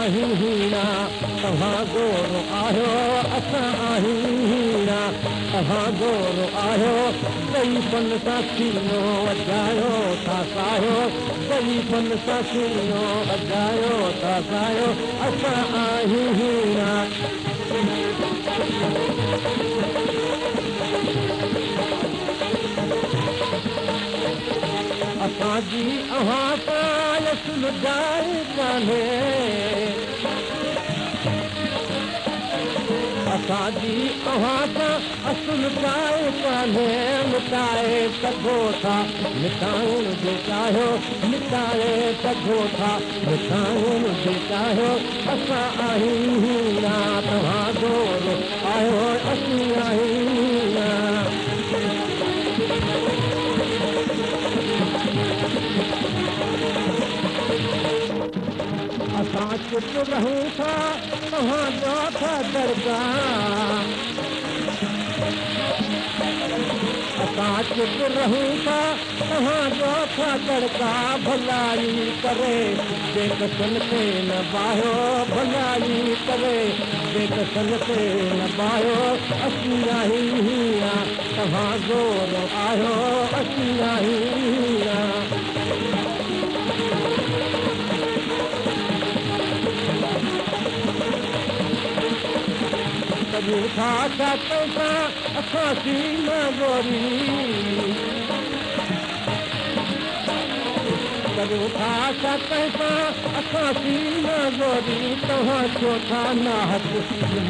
आहियूं हीरा तव्हां गोरो आहियो असां आहियूं हीरा तव्हां गोरो आहियो ॿई फन सां सीनो वॼायो था सायो ॿई फन सां सीनो वॼायो था सायो असां आहियूं हीरा असांजी अव्हां सां सुलझाए कान्हे असांजी अव्हां सां असुल जाए कान्हे मिटाए सघो था मिटाइण जे चाहियो मिटाए सघो था मिटाइण जे चाहियो असां आहियूं हीरा तव्हां गोरो आहियो असीं आहियूं हीरा असां चुप रहूं था तव्हांजा था दरगाह असां चुप रहूं था तव्हांजा था दरगाह भलाई करे बेकसन ते न बाहियो भलाई करे बेकसन ते न बाहियो असीं आहियूं हीरा तव्हां गोरो आहियो असीं आहियूं हीरा झूठा था पैसा असांजी न गोरी झूठा था पैसा असांजी न गोरी तव्हां छो था न हथ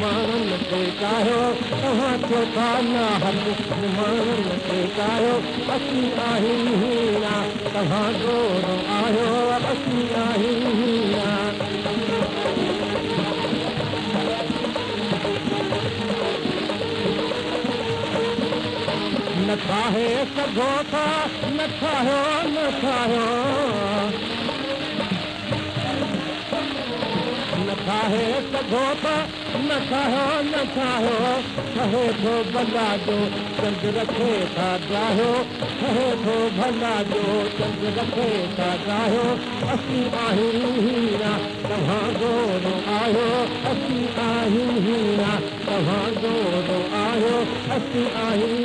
माण्हुनि ते चाहियो तव्हां छो था न हथ माण्हुनि ते चाहियो असीं आहियूं हीरा तव्हां गोरो आहियो असीं आहियूं हीरा न ठाहे सघो था न ठाहियो न ठाहियो न ठाहे सघो था न ठाहियो न ठाहियो ठहे थो भला जो चंद रखे था ॼाहियो ठहे थो भला जो चंद रखे था ॼाहियो असीं आहियूं हीरा तव्हां गोरो आहियो असीं आहियूं हीरा तव्हां गोरो आहियो असीं आहियूं